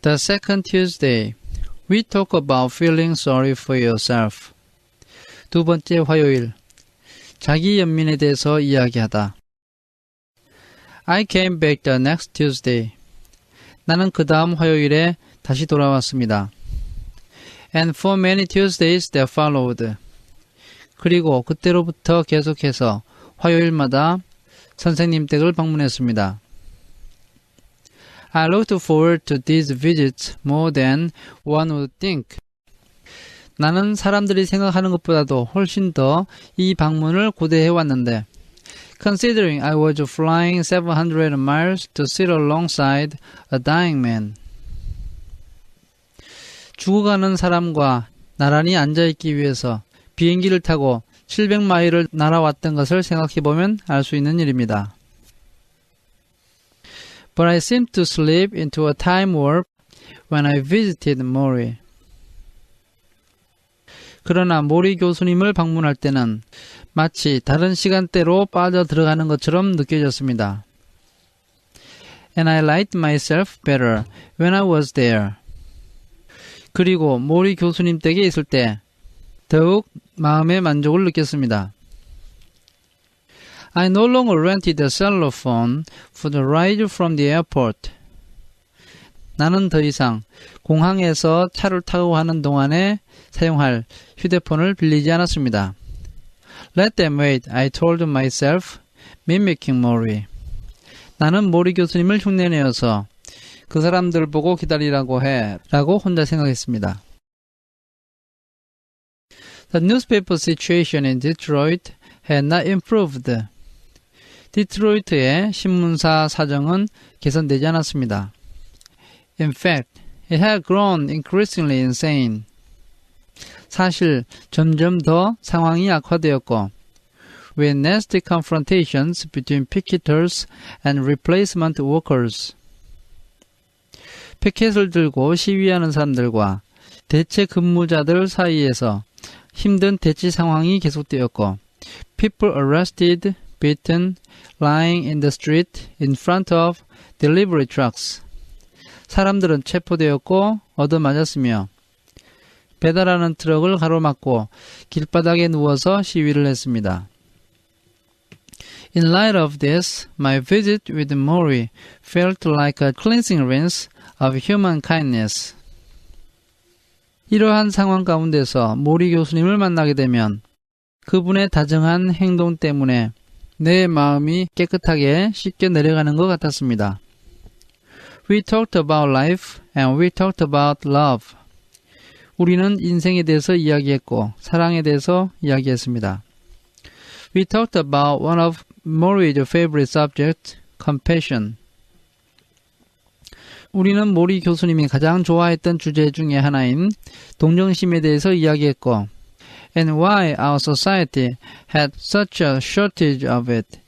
The second Tuesday, we talk about feeling sorry for yourself. 두 번째 화요일, 자기 연민에 대해서 이야기하다. I came back the next Tuesday. 나는 그 다음 화요일에 다시 돌아왔습니다. And for many Tuesdays that followed. 그리고 그때로부터 계속해서 화요일마다 선생님 댁을 방문했습니다. I looked forward to these visits more than one would think. 나는 사람들이 생각하는 것보다도 훨씬 더 이 방문을 고대해왔는데 Considering I was flying 700 miles to sit alongside a dying man. 죽어가는 사람과 나란히 앉아있기 위해서 비행기를 타고 700마일을 날아왔던 것을 생각해보면 알 수 있는 일입니다. But I seemed to slip into a time warp when I visited Mori. 그러나 모리 교수님을 방문할 때는 마치 다른 시간대로 빠져 들어가는 것처럼 느껴졌습니다. And I liked myself better when I was there. 그리고 모리 교수님 댁에 있을 때 더욱 마음의 만족을 느꼈습니다. I no longer rented a cellular phone for the ride from the airport. 나는 더 이상 공항에서 차를 타고 가는 동안에 사용할 휴대폰을 빌리지 않았습니다. Let them wait, I told myself, mimicking Mori. 나는 모리 교수님을 흉내내어서 그 사람들 보고 기다리라고 해 라고 혼자 생각했습니다. The newspaper situation in Detroit had not improved. 디트로이트의 신문사 사정은 개선되지 않았습니다. In fact, it had grown increasingly insane. 사실 점점 더 상황이 악화되었고 with nasty confrontations between picketers and replacement workers. 피켓을 들고 시위하는 사람들과 대체 근무자들 사이에서 힘든 대치 상황이 계속되었고 people arrested, beaten, lying in the street in front of delivery trucks. 사람들은 체포되었고 얻어맞았으며 배달하는 트럭을 가로막고 길바닥에 누워서 시위를 했습니다. In light of this, my visit with Mori felt like a cleansing rinse of human kindness. 이러한 상황 가운데서 모리 교수님을 만나게 되면 그분의 다정한 행동 때문에 내 마음이 깨끗하게 씻겨 내려가는 것 같았습니다. We talked about life and we talked about love. 우리는 인생에 대해서 이야기했고 사랑에 대해서 이야기했습니다. We talked about one of Mori's favorite subjects, compassion. 우리는 모리 교수님이 가장 좋아했던 주제 중에 하나인 동정심에 대해서 이야기했고 and why our society had such a shortage of it.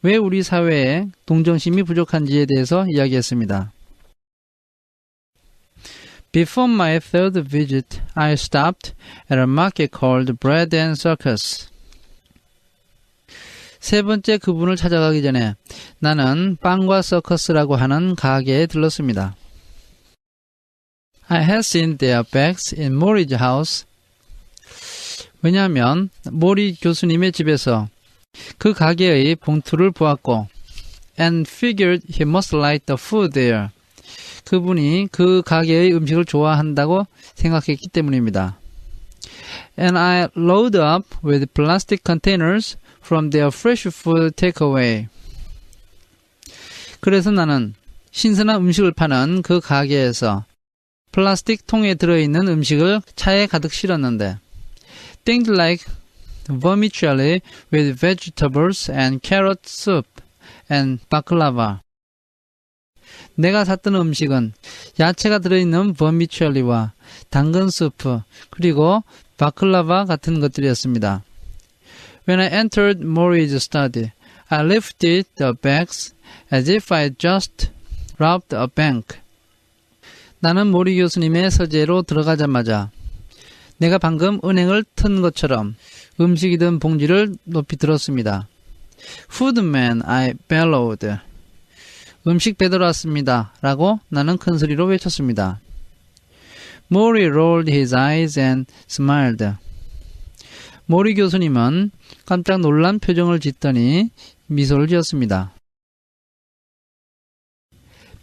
왜 우리 사회에 동정심이 부족한지에 대해서 이야기했습니다. Before my third visit, I stopped at a market called Bread and Circus. 세 번째 그분을 찾아가기 전에 나는 빵과 서커스라고 하는 가게에 들렀습니다. I had seen their bags in Mori's house. 왜냐하면 모리 교수님의 집에서 그 가게의 봉투를 보았고 and figured he must like the food there. 그분이 그 가게의 음식을 좋아한다고 생각했기 때문입니다. And I loaded up with plastic containers from their fresh food takeaway. 그래서 나는 신선한 음식을 파는 그 가게에서 플라스틱 통에 들어있는 음식을 차에 가득 실었는데 things like vermicelli with vegetables and carrot soup and baklava. 내가 샀던 음식은 야채가 들어있는 버미첼리와 당근 수프 그리고 바클라바 같은 것들이었습니다. When I entered Mori's study, I lifted the bags as if I just robbed a bank. 나는 모리 교수님의 서재로 들어가자마자 내가 방금 은행을 튼 것처럼 음식이 든 봉지를 높이 들었습니다. Foodman, I bellowed. 음식 배달 왔습니다. 라고 나는 큰소리로 외쳤습니다. Mori rolled his eyes and smiled. 모리 교수님은 깜짝 놀란 표정을 짓더니 미소를 지었습니다.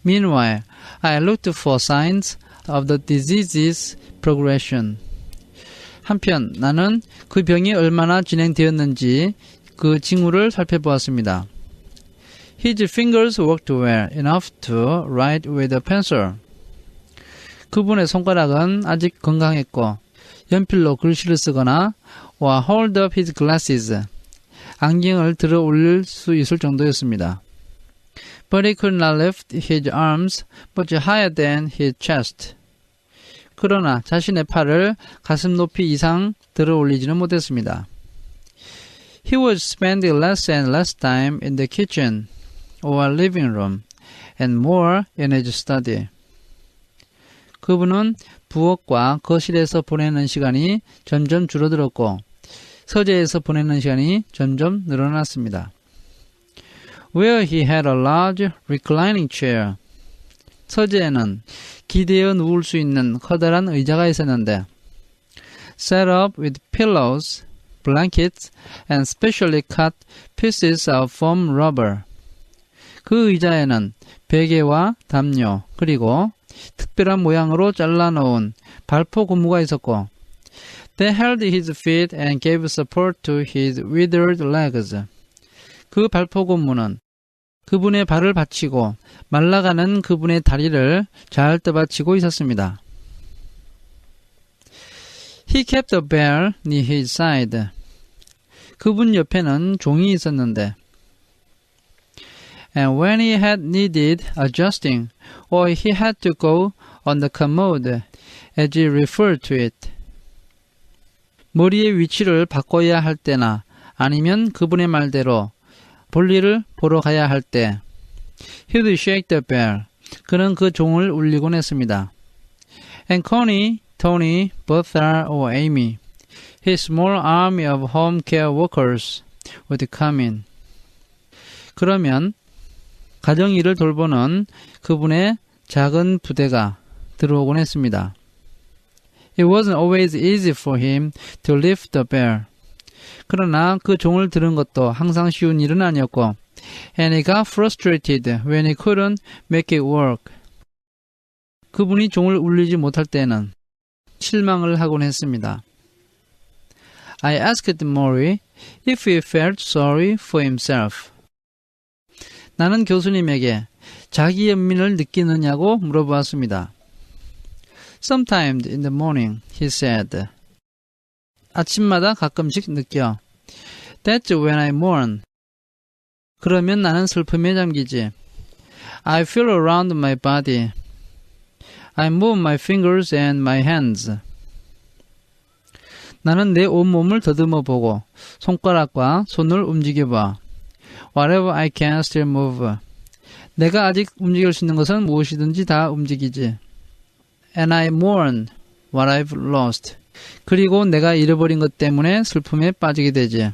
Meanwhile, I looked for signs of the disease's progression. 한편 나는 그 병이 얼마나 진행되었는지 그 징후를 살펴보았습니다. His fingers worked well enough to write with a pencil. 그분의 손가락은 아직 건강했고 연필로 글씨를 쓰거나 hold up his glasses. 안경을 들어 올릴 수 있을 정도였습니다. But he could not lift his arms much higher than his chest. 그러나 자신의 팔을 가슴 높이 이상 들어 올리지는 못했습니다. He was spending less and less time in the kitchen or living room and more in his study. 그분은 부엌과 거실에서 보내는 시간이 점점 줄어들었고 서재에서 보내는 시간이 점점 늘어났습니다. Where he had a large reclining chair. 서재에는 기대어 누울 수 있는 커다란 의자가 있었는데 set up with pillows, blankets, and specially cut pieces of foam rubber. 그 의자에는 베개와 담요 그리고 특별한 모양으로 잘라놓은 발포 고무가 있었고 They held his feet and gave support to his withered legs. 그 발포 고무는 그분의 발을 받치고 말라가는 그분의 다리를 잘 떠받치고 있었습니다. He kept a bell near his side. 그분 옆에는 종이 있었는데 And when he had needed adjusting, or he had to go on the commode, as he referred to it. 머리의 위치를 바꿔야 할 때나 아니면 그분의 말대로 볼일을 보러 가야 할 때, he would shake the bell. 그는 그 종을 울리곤 했습니다. And Connie, Tony, Bertha, or Amy, his small army of home care workers, would come in. 그러면 가정일을 돌보는 그분의 작은 부대가 들어오곤 했습니다. It wasn't always easy for him to lift the bell. 그러나 그 종을 들은 것도 항상 쉬운 일은 아니었고 And he got frustrated when he couldn't make it work. 그분이 종을 울리지 못할 때는 실망을 하곤 했습니다. I asked Mori if he felt sorry for himself. 나는 교수님에게 자기 연민을 느끼느냐고 물어보았습니다. Sometimes in the morning, he said. 아침마다 가끔씩 느껴. That's when I mourn. 그러면 나는 슬픔에 잠기지. I feel around my body. I move my fingers and my hands. 나는 내 온몸을 더듬어 보고 손가락과 손을 움직여 봐. Whatever I can still move. 내가 아직 움직일 수 있는 것은 무엇이든지 다 움직이지. And I mourn what I've lost. 그리고 내가 잃어버린 것 때문에 슬픔에 빠지게 되지.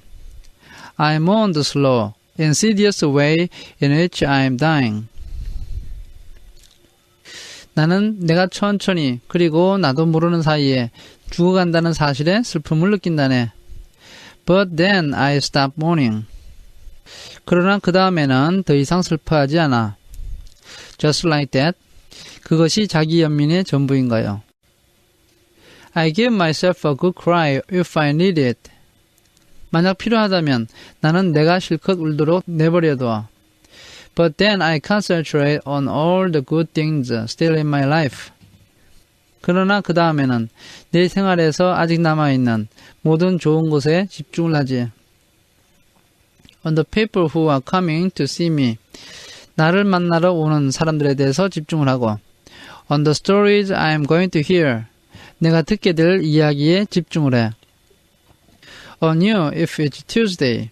I mourn the slow, insidious way in which I am dying. 나는 내가 천천히 그리고 나도 모르는 사이에 죽어간다는 사실에 슬픔을 느낀다네. But then I stop mourning. 그러나 그 다음에는 더 이상 슬퍼하지 않아. Just like that. 그것이 자기 연민의 전부인가요? I give myself a good cry if I need it. 만약 필요하다면 나는 내가 실컷 울도록 내버려둬. But then I concentrate on all the good things still in my life. 그러나 그 다음에는 내 생활에서 아직 남아있는 모든 좋은 것에 집중을 하지. On the people who are coming to see me. 나를 만나러 오는 사람들에 대해서 집중을 하고 On the stories I am going to hear. 내가 듣게 될 이야기에 집중을 해. On you if it's Tuesday.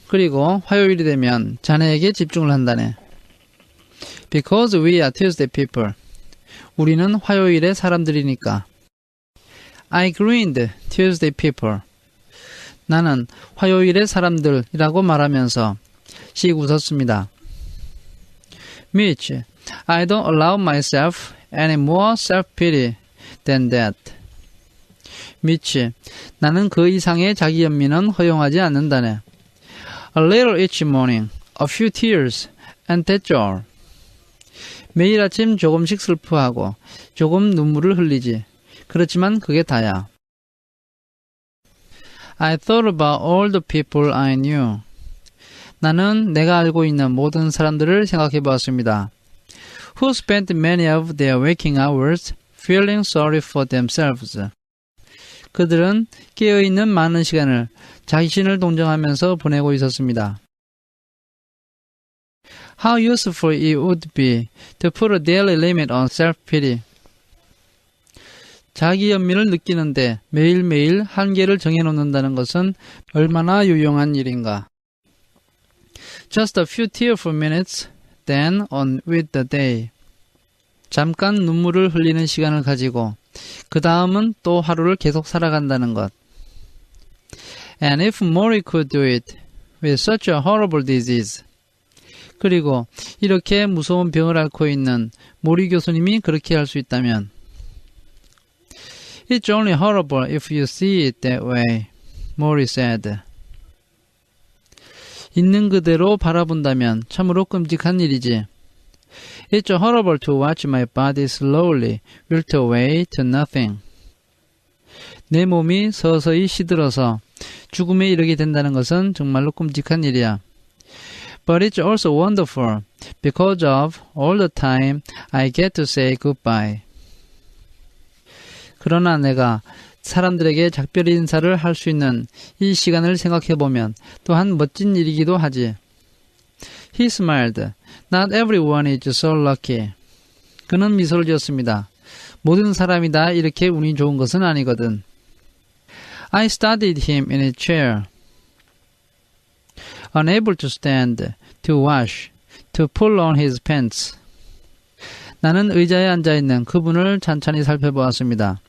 그리고 화요일이 되면 자네에게 집중을 한다네. Because we are Tuesday people. 우리는 화요일의 사람들이니까. I grinned Tuesday people. 나는 화요일의 사람들이라고 말하면서 씩 웃었습니다. Mitch, I don't allow myself any more self-pity than that. 미치, 나는 그 이상의 자기 연민은 허용하지 않는다네. A little each morning, a few tears, and that's all. 매일 아침 조금씩 슬퍼하고 조금 눈물을 흘리지. 그렇지만 그게 다야. I thought about all the people I knew. 나는 내가 알고 있는 모든 사람들을 생각해 보았습니다. Who spent many of their waking hours feeling sorry for themselves. 그들은 깨어있는 많은 시간을 자신을 동정하면서 보내고 있었습니다. How useful it would be to put a daily limit on self-pity. 자기 연민을 느끼는데 매일매일 한계를 정해놓는다는 것은 얼마나 유용한 일인가. Just a few tearful minutes, then on with the day. 잠깐 눈물을 흘리는 시간을 가지고 그 다음은 또 하루를 계속 살아간다는 것. And if Mori could do it with such a horrible disease. 그리고 이렇게 무서운 병을 앓고 있는 모리 교수님이 그렇게 할 수 있다면 It's only horrible if you see it that way, Mori said. 있는 그대로 바라본다면 참으로 끔찍한 일이지. It's horrible to watch my body slowly wilt away to nothing. 내 몸이 서서히 시들어서 죽음에 이르게 된다는 것은 정말로 끔찍한 일이야. But it's also wonderful because of all the time I get to say goodbye. 그러나 내가 사람들에게 작별 인사를 할 수 있는 이 시간을 생각해보면 또한 멋진 일이기도 하지. He smiled. Not everyone is so lucky. 그는 미소를 지었습니다. 모든 사람이 다 이렇게 운이 좋은 것은 아니거든. I studied him in his chair. Unable to stand, to wash, to pull on his pants. 나는 의자에 앉아있는 그분을 찬찬히 살펴보았습니다.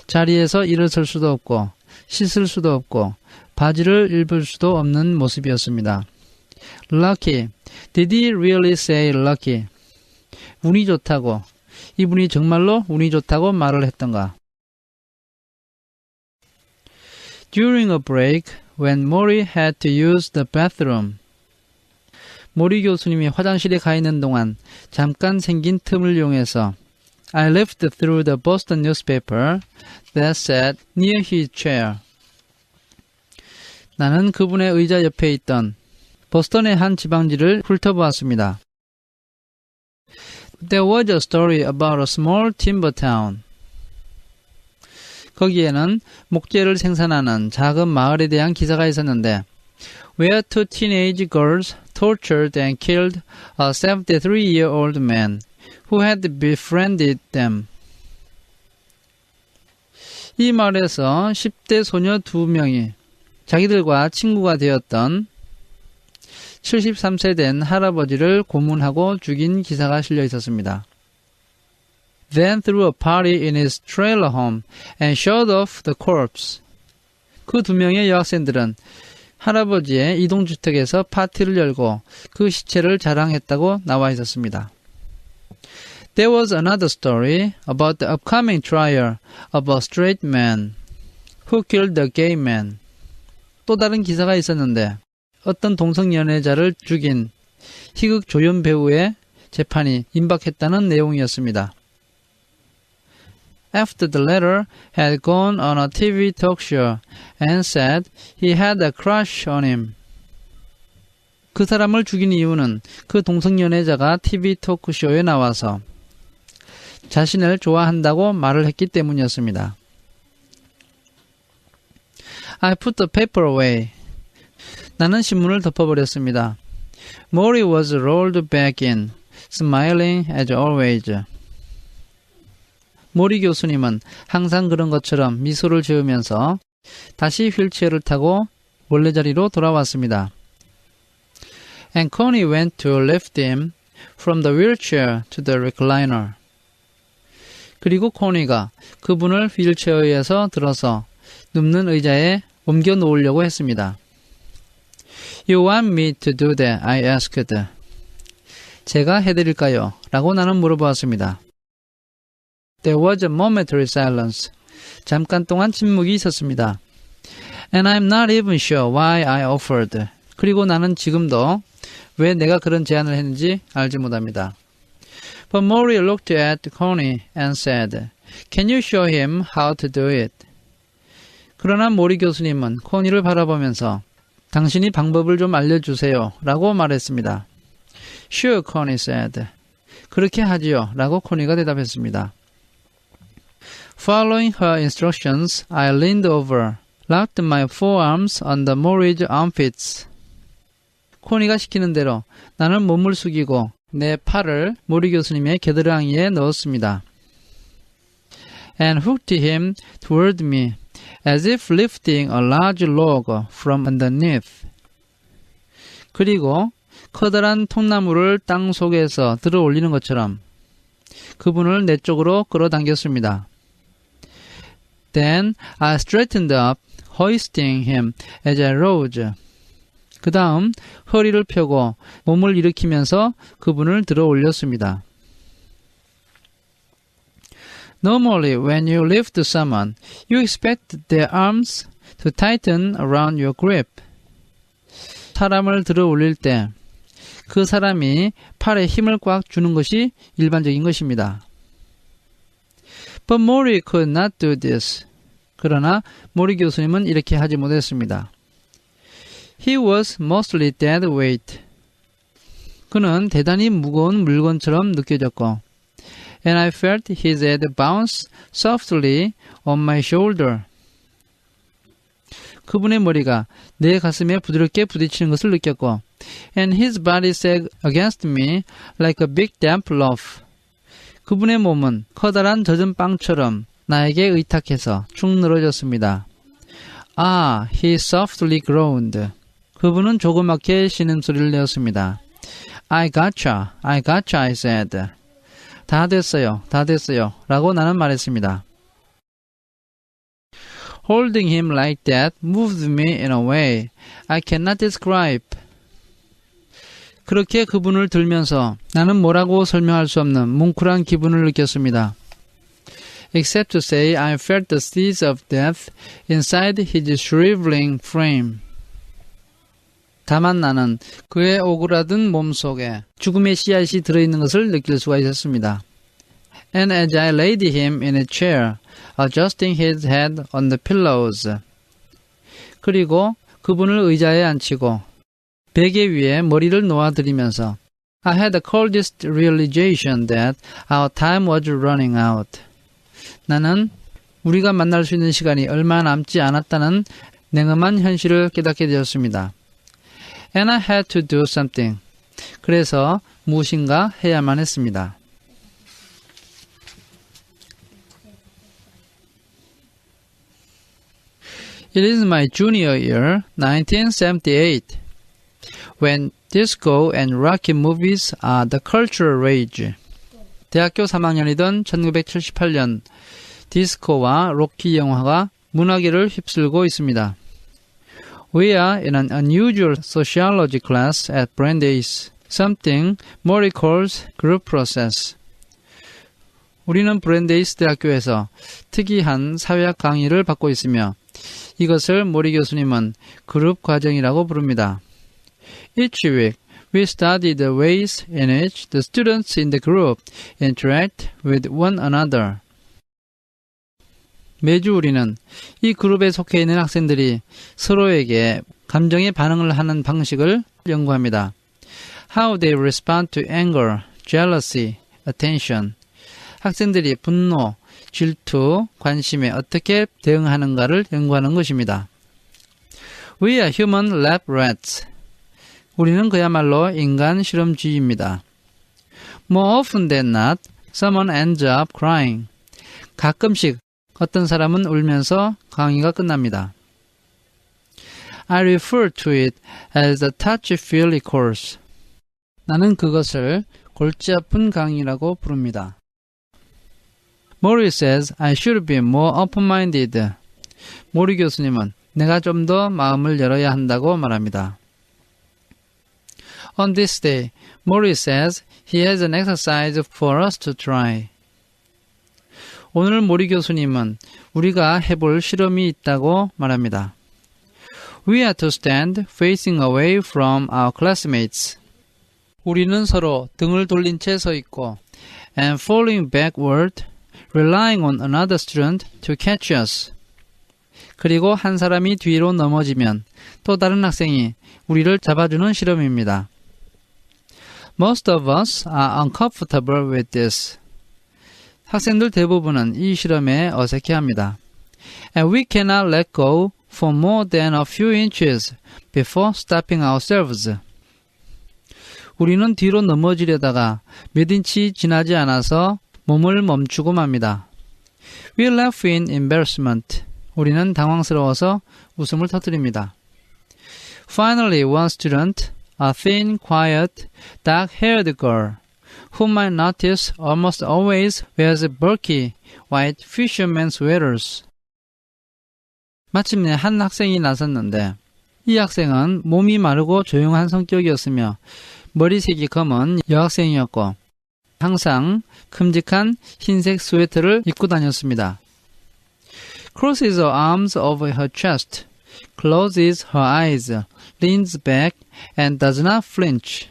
자리에서 일어설 수도 없고 씻을 수도 없고 바지를 입을 수도 없는 모습이었습니다. Lucky. Did he really say lucky? 운이 좋다고. 이분이 정말로 운이 좋다고 말을 했던가. During a break, when Mori had to use the bathroom. 모리 교수님이 화장실에 가 있는 동안 잠깐 생긴 틈을 이용해서 I left through the Boston newspaper that sat near his chair. 나는 그분의 의자 옆에 있던 보스턴의 한 지방지를 훑어보았습니다. There was a story about a small timber town. 거기에는 목재를 생산하는 작은 마을에 대한 기사가 있었는데 where two teenage girls tortured and killed a 73-year-old man who had befriended them. 이 마을에서 10대 소녀 2명이 자기들과 친구가 되었던 73세 된 할아버지를 고문하고 죽인 기사가 실려 있었습니다. Then threw a party in his trailer home and showed off the corpse. 그 2명의 여학생들은 할아버지의 이동주택에서 파티를 열고 그 시체를 자랑했다고 나와 있었습니다. There was another story about the upcoming trial of a straight man who killed a gay man. 또 다른 기사가 있었는데 어떤 동성연애자를 죽인 희극 조연 배우의 재판이 임박했다는 내용이었습니다. After the latter had gone on a TV talk show and said he had a crush on him. 그 사람을 죽인 이유는 그 동성연애자가 TV 토크쇼에 나와서 자신을 좋아한다고 말을 했기 때문이었습니다. I put the paper away. 나는 신문을 덮어버렸습니다. Mori was rolled back in, smiling as always. 모리 교수님은 항상 그런 것처럼 미소를 지으면서 다시 휠체어를 타고 원래 자리로 돌아왔습니다. And Connie went to lift him from the wheelchair to the recliner. 그리고 코니가 그분을 휠체어에서 들어서 눕는 의자에 옮겨 놓으려고 했습니다. You want me to do that? I asked. 제가 해드릴까요? 라고 나는 물어보았습니다. There was a momentary silence. 잠깐 동안 침묵이 있었습니다. And I'm not even sure why I offered. 그리고 나는 지금도 왜 내가 그런 제안을 했는지 알지 못합니다. But Maury looked at Connie and said, Can you show him how to do it? 그러나 모리 교수님은 코니를 바라보면서 당신이 방법을 좀 알려주세요 라고 말했습니다. Sure, Connie said. 그렇게 하지요 라고 코니가 대답했습니다. Following her instructions, I leaned over, locked my forearms on the Maury's armpits. 코니가 시키는 대로 나는 몸을 숙이고 내 팔을 모리 교수님의 겨드랑이에 넣었습니다. And hooked him toward me, as if lifting a large log from underneath. 그리고 커다란 통나무를 땅 속에서 들어 올리는 것처럼 그분을 내 쪽으로 끌어당겼습니다. Then I straightened up, hoisting him as I rose. 그 다음 허리를 펴고 몸을 일으키면서 그분을 들어 올렸습니다. Normally, when you lift someone, you expect their arms to tighten around your grip. 사람을 들어 올릴 때 그 사람이 팔에 힘을 꽉 주는 것이 일반적인 것입니다. But Maury could not do this. 그러나 모리 교수님은 이렇게 하지 못했습니다. He was mostly dead weight. 그는 대단히 무거운 물건처럼 느껴졌고 And I felt his head bounce softly on my shoulder. 그분의 머리가 내 가슴에 부드럽게 부딪히는 것을 느꼈고 And his body sag against me like a big damp loaf. 그분의 몸은 커다란 젖은 빵처럼 나에게 의탁해서 축 늘어졌습니다. Ah, he softly groaned. 그분은 조그맣게 신음소리를 내었습니다. I gotcha, I said. 다 됐어요 라고 나는 말했습니다. Holding him like that moved me in a way I cannot describe. 그렇게 그분을 들면서 나는 뭐라고 설명할 수 없는 뭉클한 기분을 느꼈습니다. Except to say I felt the seeds of death inside his shriveling frame. 다만 나는 그의 오그라든 몸속에 죽음의 씨앗이 들어있는 것을 느낄 수가 있었습니다. And as I laid him in a chair, adjusting his head on the pillows. 그리고 그분을 의자에 앉히고 베개 위에 머리를 놓아드리면서 I had the coldest realization that our time was running out. 나는 우리가 만날 수 있는 시간이 얼마 남지 않았다는 냉엄한 현실을 깨닫게 되었습니다. And I had to do something. 그래서 무엇인가 해야만 했습니다. It is my junior year, 1978, when disco and rock movies are the cultural rage. 대학교 3학년이던 1978년 디스코와 로키 영화가 문화계를 휩쓸고 있습니다. We are in an unusual sociology class at Brandeis, something Maury calls group process. 우리는 브랜데이스 대학교에서 특이한 사회학 강의를 받고 있으며 이것을 모리 교수님은 그룹 과정이라고 부릅니다. Each week, we study the ways in which the students in the group interact with one another. 매주 우리는 이 그룹에 속해 있는 학생들이 서로에게 감정의 반응을 하는 방식을 연구합니다. How they respond to anger, jealousy, attention. 학생들이 분노, 질투, 관심에 어떻게 대응하는가를 연구하는 것입니다. We are human lab rats. 우리는 그야말로 인간 실험쥐입니다. More often than not, someone ends up crying. 가끔씩 어떤 사람은 울면서 강의가 끝납니다. I refer to it as a touchy-feely course. 나는 그것을 골치 아픈 강의라고 부릅니다. Maury says I should be more open-minded. 모리 교수님은 내가 좀 더 마음을 열어야 한다고 말합니다. On this day, Mori says he has an exercise for us to try. 오늘 모리 교수님은 우리가 해볼 실험이 있다고 말합니다. We are to stand facing away from our classmates. 우리는 서로 등을 돌린 채 서 있고 and falling backward, relying on another student to catch us. 그리고 한 사람이 뒤로 넘어지면 또 다른 학생이 우리를 잡아주는 실험입니다. Most of us are uncomfortable with this. 학생들 대부분은 이 실험에 어색해합니다. And we cannot let go for more than a few inches before stopping ourselves. 우리는 뒤로 넘어지려다가 몇 인치 지나지 않아서 몸을 멈추고 맙니다. We laugh in embarrassment. 우리는 당황스러워서 웃음을 터뜨립니다. Finally, one student, a thin, quiet, dark-haired girl, whom I notice almost always wears bulky, white fisherman sweaters. 마침내 한 학생이 나섰는데 이 학생은 몸이 마르고 조용한 성격이었으며 머리색이 검은 여학생이었고 항상 큼직한 흰색 스웨터를 입고 다녔습니다. Crosses her arms over her chest, closes her eyes, leans back, and does not flinch.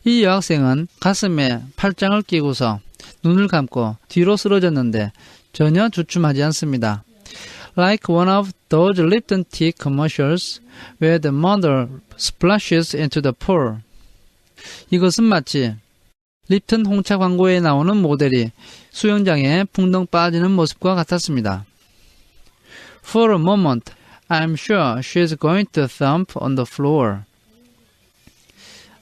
이 여학생은 가슴에 팔짱을 끼고서 눈을 감고 뒤로 쓰러졌는데 전혀 주춤하지 않습니다. Like one of those Lipton tea commercials where the mother splashes into the pool. 이것은 마치 립턴 홍차 광고에 나오는 모델이 수영장에 풍덩 빠지는 모습과 같았습니다. For a moment, I'm sure she's going to thump on the floor.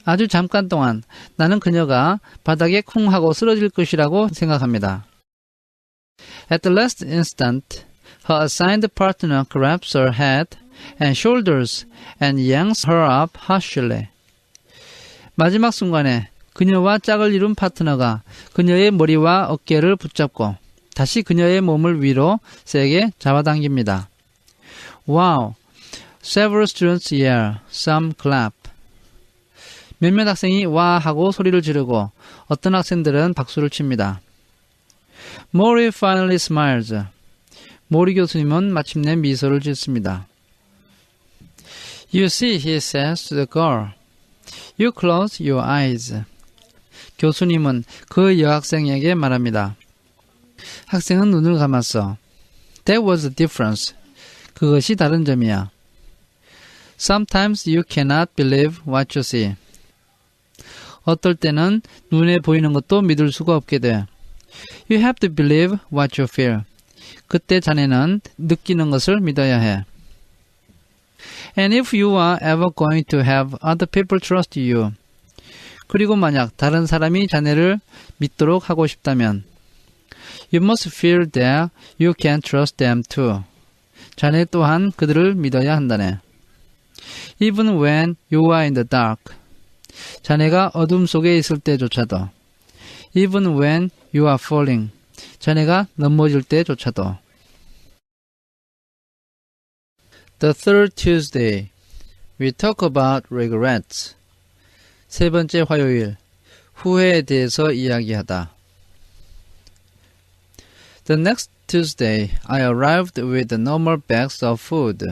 아주 잠깐 동안 나는 그녀가 바닥에 쿵 하고 쓰러질 것이라고 생각합니다. At the last instant, her assigned partner grabs her head and shoulders and yanks her up harshly. 마지막 순간에 그녀와 짝을 이룬 파트너가 그녀의 머리와 어깨를 붙잡고 다시 그녀의 몸을 위로 세게 잡아당깁니다. Wow! Several students yell, some clap. 몇몇 학생이 와 하고 소리를 지르고 어떤 학생들은 박수를 칩니다. Mori finally smiles. 모리 교수님은 마침내 미소를 짓습니다. You see, he says to the girl. You close your eyes. 교수님은 그 여학생에게 말합니다. 학생은 눈을 감았어. That was the difference. 그것이 다른 점이야. Sometimes you cannot believe what you see. 어떨 때는 눈에 보이는 것도 믿을 수가 없게 돼. You have to believe what you feel. 그때 자네는 느끼는 것을 믿어야 해. And if you are ever going to have other people trust you. 그리고 만약 다른 사람이 자네를 믿도록 하고 싶다면 You must feel that you can trust them too. 자네 또한 그들을 믿어야 한다네. Even when you are in the dark. 자네가 어둠 속에 있을 때조차도. Even when you are falling. 자네가 넘어질 때조차도. The third Tuesday, we talk about regrets. 세 번째 화요일, 후회에 대해서 이야기하다. The next Tuesday, I arrived with normal bags of food.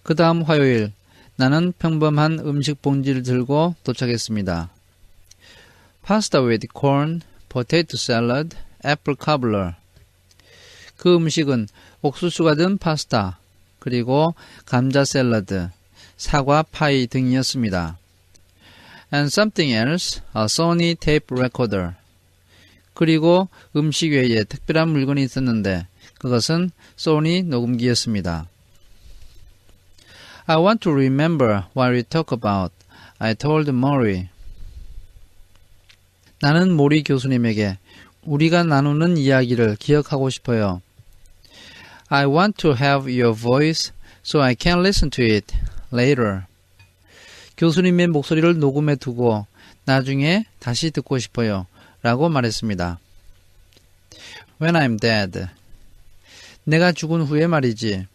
그 다음 화요일, 나는 평범한 음식 봉지를 들고 도착했습니다. Pasta with corn, potato salad, apple cobbler. 그 음식은 옥수수가 든 파스타, 그리고 감자 샐러드, 사과 파이 등이었습니다. And something else, a Sony tape recorder. 그리고 음식 외에 특별한 물건이 있었는데 그것은 소니 녹음기였습니다. I want to remember what we talk about. I told Mori. 나는 모리 교수님에게 우리가 나누는 이야기를 기억하고 싶어요. I want to have your voice so I can listen to it later. 교수님의 목소리를 녹음해 두고 나중에 다시 듣고 싶어요. 라고 말했습니다. When I'm dead. 내가 죽은 후에 말이지.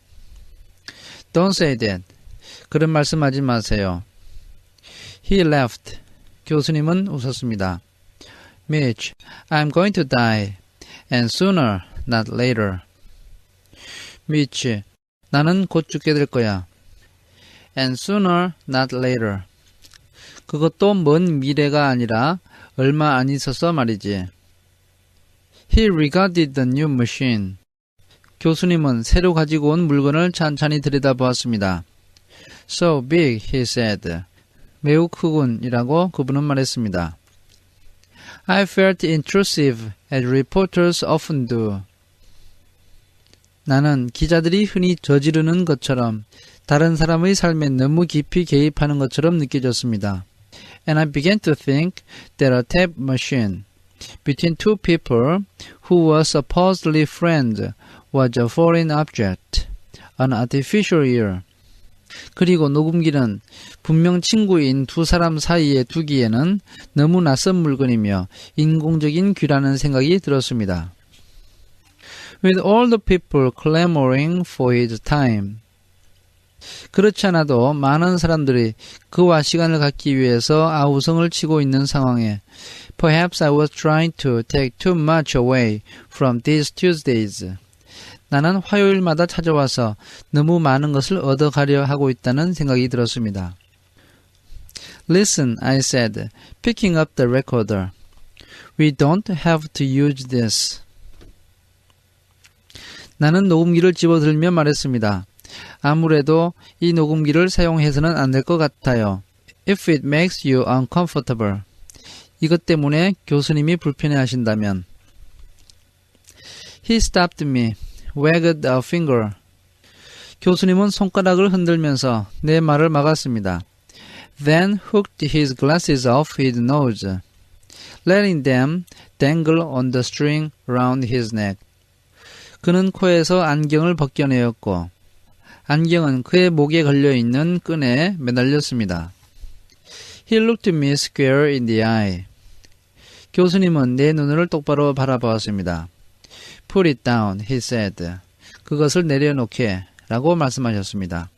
Don't say that. 그런 말씀하지 마세요. He laughed. 교수님은 웃었습니다. Mitch, I'm going to die. And sooner, not later. Mitch, 나는 곧 죽게 될 거야. And sooner, not later. 그것도 먼 미래가 아니라 얼마 안 있어서 말이지. He regarded the new machine. 교수님은 새로 가지고 온 물건을 찬찬히 들여다보았습니다. So big, he said. 매우 크군이라고 그분은 말했습니다. I felt intrusive, as reporters often do. 나는 기자들이 흔히 저지르는 것처럼 다른 사람의 삶에 너무 깊이 개입하는 것처럼 느껴졌습니다. And I began to think that a tape machine between two people who were supposedly friends was a foreign object, an artificial ear. 그리고 녹음기는 분명 친구인 두 사람 사이에 두기에는 너무 낯선 물건이며 인공적인 귀라는 생각이 들었습니다. With all the people clamoring for his time. 그렇지 않아도 많은 사람들이 그와 시간을 갖기 위해서 아우성을 치고 있는 상황에 Perhaps I was trying to take too much away from these Tuesdays. 나는 화요일마다 찾아와서 너무 많은 것을 얻어가려 하고 있다는 생각이 들었습니다. Listen, I said, picking up the recorder. We don't have to use this. 나는 녹음기를 집어들며 말했습니다. 아무래도 이 녹음기를 사용해서는 안 될 것 같아요. If it makes you uncomfortable. 이것 때문에 교수님이 불편해하신다면. He stopped me. wagged a finger. 교수님은 손가락을 흔들면서 내 말을 막았습니다. Then hooked his glasses off his nose, letting them dangle on the string round his neck. 그는 코에서 안경을 벗겨내었고 안경은 그의 목에 걸려있는 끈에 매달렸습니다. He looked me square in the eye. 교수님은 내 눈을 똑바로 바라보았습니다. Put it down, he said. 그것을 내려놓게 라고 말씀하셨습니다.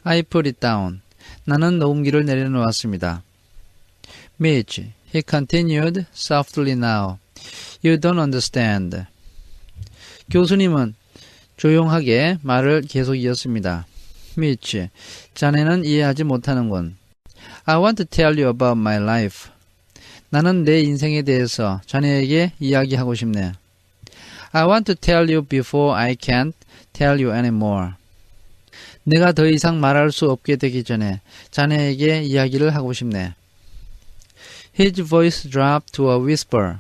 I put it down. 나는 녹음기를 내려놓았습니다. Mitch, he continued softly now. You don't understand. 교수님은 조용하게 말을 계속 이었습니다. Mitch, 자네는 이해하지 못하는군. I want to tell you about my life. 나는 내 인생에 대해서 자네에게 이야기하고 싶네. I want to tell you before I can't tell you anymore. 내가 더 이상 말할 수 없게 되기 전에 자네에게 이야기를 하고 싶네. His voice dropped to a whisper.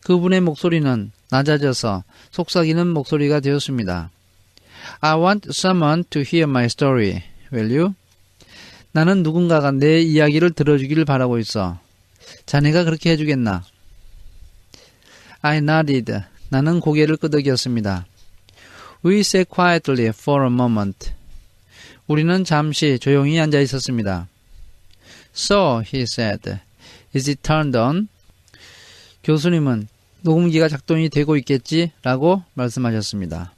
그분의 목소리는 낮아져서 속삭이는 목소리가 되었습니다. I want someone to hear my story. Will you? 나는 누군가가 내 이야기를 들어주기를 바라고 있어. 자네가 그렇게 해주겠나? I nodded. 나는 고개를 끄덕였습니다. We sat quietly for a moment. 우리는 잠시 조용히 앉아 있었습니다. So, he said, is it turned on? 교수님은 녹음기가 작동이 되고 있겠지? 라고 말씀하셨습니다.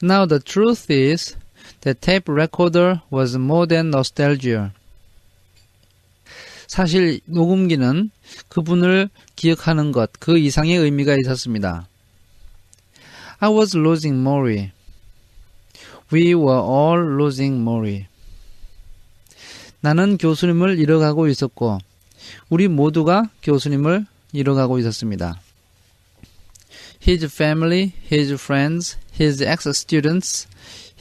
Now the truth is, the tape recorder was more than nostalgia. 사실 녹음기는 그분을 기억하는 것, 그 이상의 의미가 있었습니다. I was losing Maury. We were all losing Maury. 나는 교수님을 잃어가고 있었고 우리 모두가 교수님을 잃어가고 있었습니다. His family, his friends, his ex-students,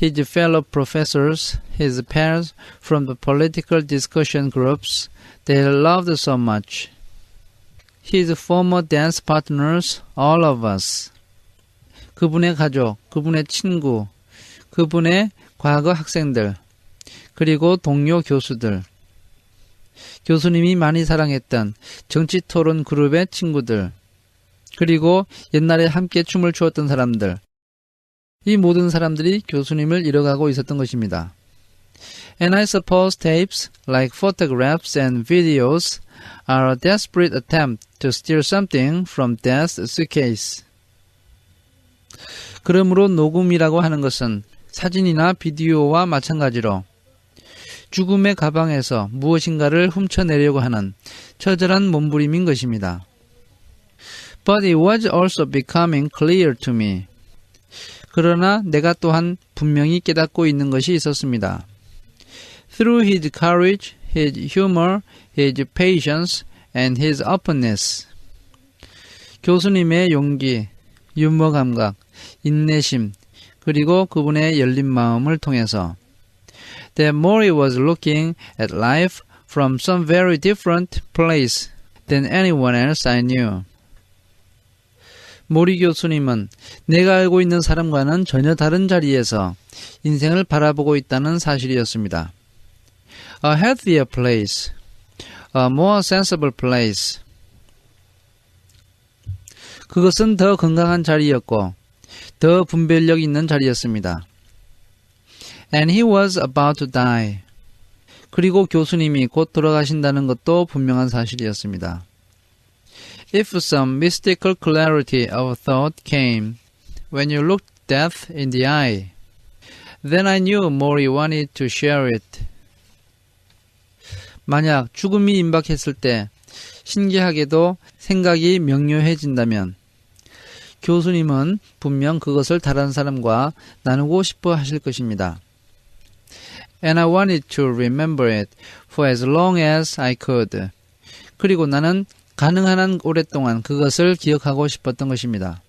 his fellow professors, his peers from the political discussion groups they loved so much. His former dance partners, all of us. 그분의 가족, 그분의 친구, 그분의 과거 학생들, 그리고 동료 교수들, 교수님이 많이 사랑했던 정치토론 그룹의 친구들, 그리고 옛날에 함께 춤을 추었던 사람들, 이 모든 사람들이 교수님을 잃어가고 있었던 것입니다. And I suppose tapes, like photographs and videos, are a desperate attempt to steal something from death's suitcase. 그러므로 녹음이라고 하는 것은 사진이나 비디오와 마찬가지로 죽음의 가방에서 무엇인가를 훔쳐내려고 하는 처절한 몸부림인 것입니다. But it was also becoming clear to me. 그러나 내가 또한 분명히 깨닫고 있는 것이 있었습니다. Through his courage, his humor, his patience, and his openness. 교수님의 용기, 유머 감각, 인내심, 그리고 그분의 열린 마음을 통해서 that Mori was looking at life from some very different place than anyone else I knew. 모리 교수님은 내가 알고 있는 사람과는 전혀 다른 자리에서 인생을 바라보고 있다는 사실이었습니다. A healthier place, a more sensible place. 그것은 더 건강한 자리였고 더 분별력 있는 자리였습니다. And he was about to die. 그리고 교수님이 곧 돌아가신다는 것도 분명한 사실이었습니다. If some mystical clarity of thought came when you looked death in the eye, then I knew Mori wanted to share it. 만약 죽음이 임박했을 때 신기하게도 생각이 명료해진다면 교수님은 분명 그것을 다른 사람과 나누고 싶어 하실 것입니다. And I wanted to remember it for as long as I could. 그리고 나는 가능한 한 오랫동안 그것을 기억하고 싶었던 것입니다.